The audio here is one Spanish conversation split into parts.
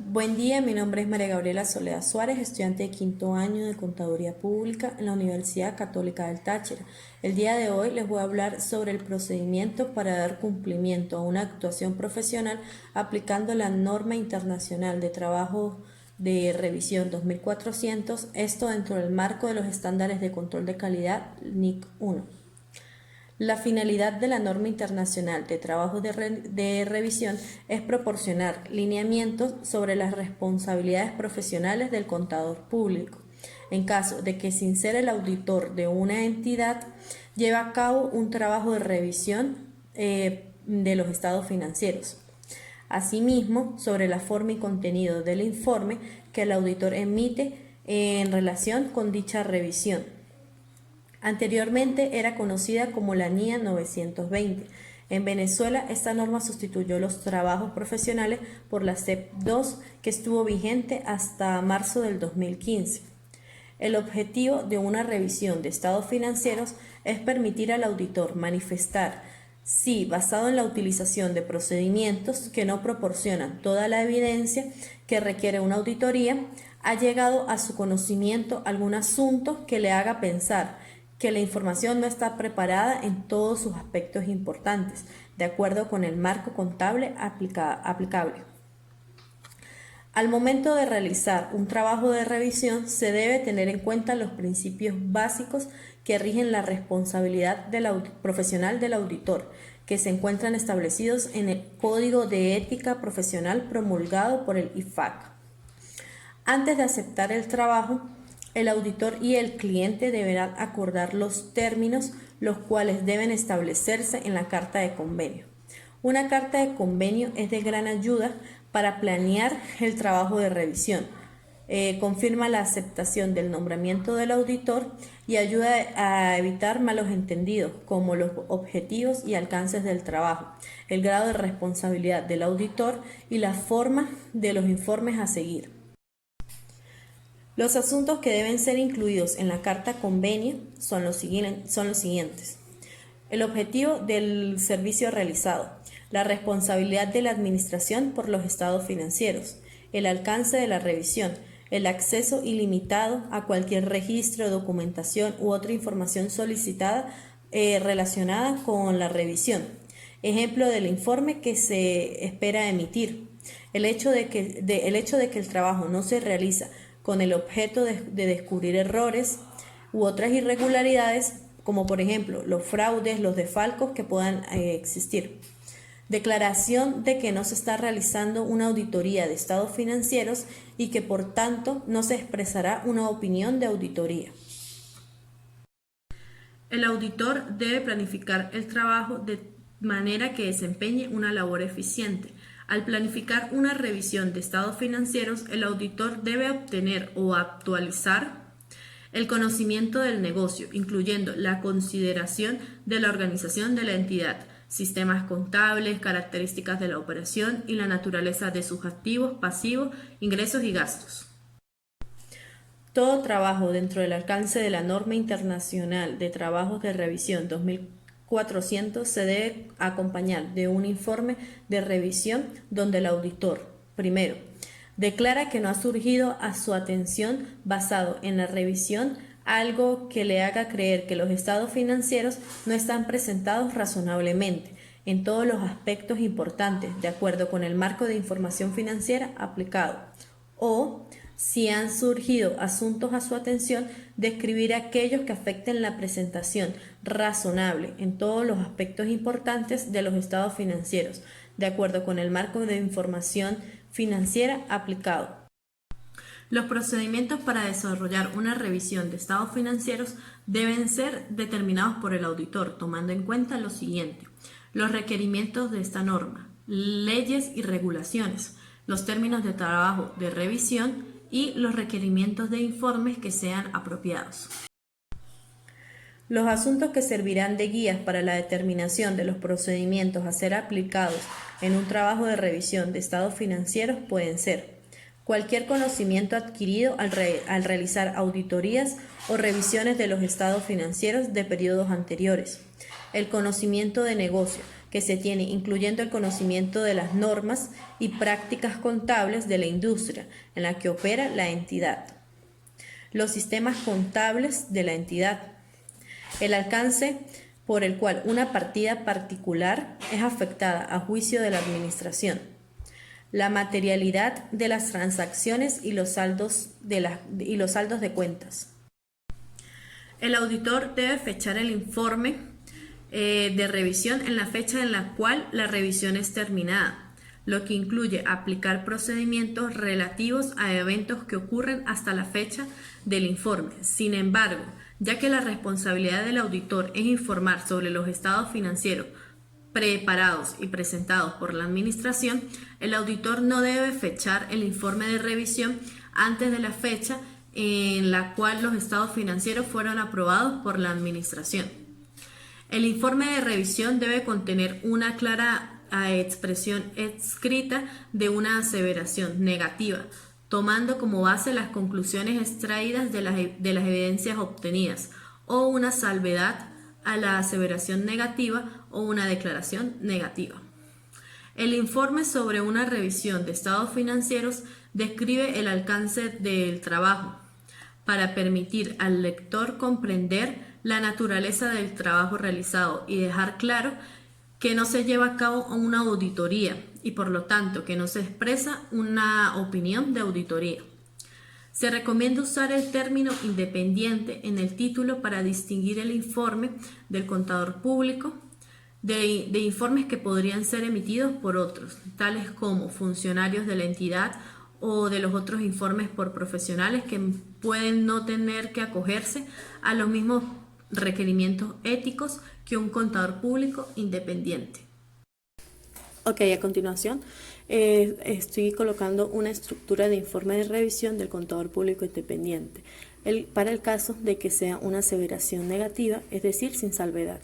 Buen día, mi nombre es María Gabriela Soledad Suárez, estudiante de quinto año de Contaduría Pública en la Universidad Católica del Táchira. El día de hoy les voy a hablar sobre el procedimiento para dar cumplimiento a una actuación profesional aplicando la norma internacional de trabajo de revisión 2400, esto dentro del marco de los estándares de control de calidad NIC 1. La finalidad de la norma internacional de trabajo de revisión es proporcionar lineamientos sobre las responsabilidades profesionales del contador público, en caso de que, sin ser el auditor de una entidad, lleve a cabo un trabajo de revisión de los estados financieros. Asimismo, sobre la forma y contenido del informe que el auditor emite en relación con dicha revisión. Anteriormente era conocida como la NIA 920. En Venezuela, esta norma sustituyó los trabajos profesionales por la CEP 2, que estuvo vigente hasta marzo del 2015. El objetivo de una revisión de estados financieros es permitir al auditor manifestar si, basado en la utilización de procedimientos que no proporcionan toda la evidencia que requiere una auditoría, ha llegado a su conocimiento algún asunto que le haga pensar que la información no está preparada en todos sus aspectos importantes, de acuerdo con el marco contable aplicable. Al momento de realizar un trabajo de revisión, se debe tener en cuenta los principios básicos que rigen la responsabilidad profesional del auditor, que se encuentran establecidos en el Código de Ética Profesional promulgado por el IFAC. Antes de aceptar el trabajo, el auditor y el cliente deberán acordar los términos, los cuales deben establecerse en la carta de convenio. Una carta de convenio es de gran ayuda para planear el trabajo de revisión. Confirma la aceptación del nombramiento del auditor y ayuda a evitar malos entendidos, como los objetivos y alcances del trabajo, el grado de responsabilidad del auditor y la forma de los informes a seguir. Los asuntos que deben ser incluidos en la carta convenio son los siguientes. El objetivo del servicio realizado, la responsabilidad de la administración por los estados financieros, el alcance de la revisión, el acceso ilimitado a cualquier registro, documentación u otra información solicitada relacionada con la revisión. Ejemplo del informe que se espera emitir. El hecho de que el trabajo no se realiza con el objeto de descubrir errores u otras irregularidades, como por ejemplo los fraudes, los desfalcos que puedan existir. Declaración de que no se está realizando una auditoría de estados financieros y que por tanto no se expresará una opinión de auditoría. El auditor debe planificar el trabajo de manera que desempeñe una labor eficiente. Al planificar una revisión de estados financieros, el auditor debe obtener o actualizar el conocimiento del negocio, incluyendo la consideración de la organización de la entidad, sistemas contables, características de la operación y la naturaleza de sus activos, pasivos, ingresos y gastos. Todo trabajo dentro del alcance de la norma internacional de trabajos de revisión 2400 se debe acompañar de un informe de revisión donde el auditor, primero, declara que no ha surgido a su atención, basado en la revisión, algo que le haga creer que los estados financieros no están presentados razonablemente en todos los aspectos importantes, de acuerdo con el marco de información financiera aplicado, o si han surgido asuntos a su atención, describir aquellos que afecten la presentación razonable en todos los aspectos importantes de los estados financieros, de acuerdo con el marco de información financiera aplicado. Los procedimientos para desarrollar una revisión de estados financieros deben ser determinados por el auditor, tomando en cuenta lo siguiente: los requerimientos de esta norma, leyes y regulaciones, los términos de trabajo de revisión y los requerimientos de informes que sean apropiados. Los asuntos que servirán de guías para la determinación de los procedimientos a ser aplicados en un trabajo de revisión de estados financieros pueden ser: cualquier conocimiento adquirido al realizar auditorías o revisiones de los estados financieros de periodos anteriores, el conocimiento de negocio que se tiene, incluyendo el conocimiento de las normas y prácticas contables de la industria en la que opera la entidad, los sistemas contables de la entidad, el alcance por el cual una partida particular es afectada a juicio de la administración, la materialidad de las transacciones y los saldos de cuentas. El auditor debe fechar el informe de revisión en la fecha en la cual la revisión es terminada, lo que incluye aplicar procedimientos relativos a eventos que ocurren hasta la fecha del informe. Sin embargo, ya que la responsabilidad del auditor es informar sobre los estados financieros preparados y presentados por la administración, el auditor no debe fechar el informe de revisión antes de la fecha en la cual los estados financieros fueron aprobados por la administración. El informe de revisión debe contener una clara expresión escrita de una aseveración negativa, tomando como base las conclusiones extraídas de las evidencias obtenidas, o una salvedad a la aseveración negativa o una declaración negativa. El informe sobre una revisión de estados financieros describe el alcance del trabajo para permitir al lector comprender la naturaleza del trabajo realizado y dejar claro que no se lleva a cabo una auditoría y por lo tanto que no se expresa una opinión de auditoría. Se recomienda usar el término independiente en el título para distinguir el informe del contador público de informes que podrían ser emitidos por otros, tales como funcionarios de la entidad o de los otros informes por profesionales que pueden no tener que acogerse a los mismos requerimientos éticos que un contador público independiente. Ok, a continuación estoy colocando una estructura de informe de revisión del contador público independiente para el caso de que sea una aseveración negativa, es decir, sin salvedad.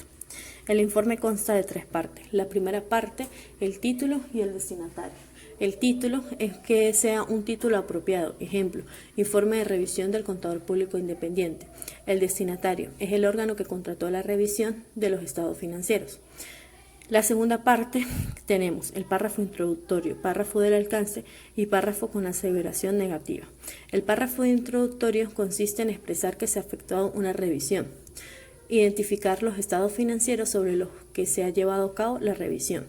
El informe consta de 3 partes. La primera parte, el título y el destinatario. El título es que sea un título apropiado, ejemplo, informe de revisión del contador público independiente. El destinatario es el órgano que contrató la revisión de los estados financieros. La segunda parte tenemos el párrafo introductorio, párrafo del alcance y párrafo con aseveración negativa. El párrafo introductorio consiste en expresar que se ha efectuado una revisión, identificar los estados financieros sobre los que se ha llevado a cabo la revisión,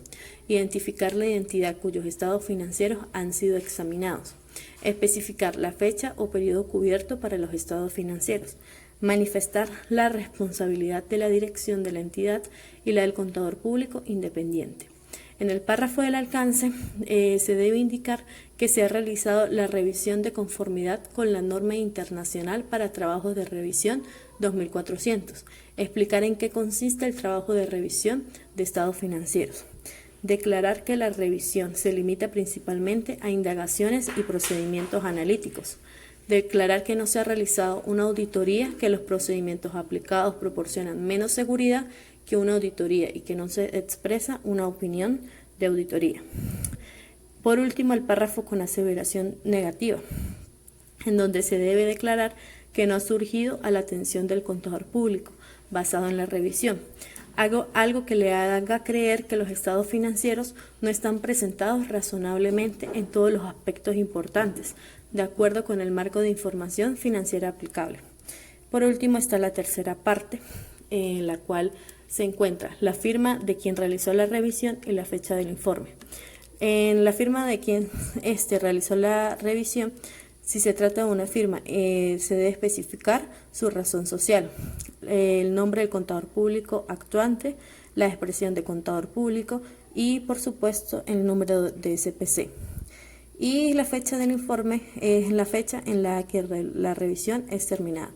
identificar la identidad cuyos estados financieros han sido examinados, especificar la fecha o periodo cubierto para los estados financieros, manifestar la responsabilidad de la dirección de la entidad y la del contador público independiente. En el párrafo del alcance se debe indicar que se ha realizado la revisión de conformidad con la norma internacional para trabajos de revisión 2400, explicar en qué consiste el trabajo de revisión de estados financieros, declarar que la revisión se limita principalmente a indagaciones y procedimientos analíticos, declarar que no se ha realizado una auditoría, que los procedimientos aplicados proporcionan menos seguridad que una auditoría y que no se expresa una opinión de auditoría. Por último, el párrafo con aseveración negativa, en donde se debe declarar que no ha surgido a la atención del contador público, basado en la revisión, algo que le haga creer que los estados financieros no están presentados razonablemente en todos los aspectos importantes, de acuerdo con el marco de información financiera aplicable. Por último está la tercera parte, en la cual se encuentra la firma de quien realizó la revisión y la fecha del informe. En la firma de quien realizó la revisión, si se trata de una firma, se debe especificar su razón social, el nombre del contador público actuante, la expresión de contador público y, por supuesto, el número de SPC. Y la fecha del informe es la fecha en la que la revisión es terminada.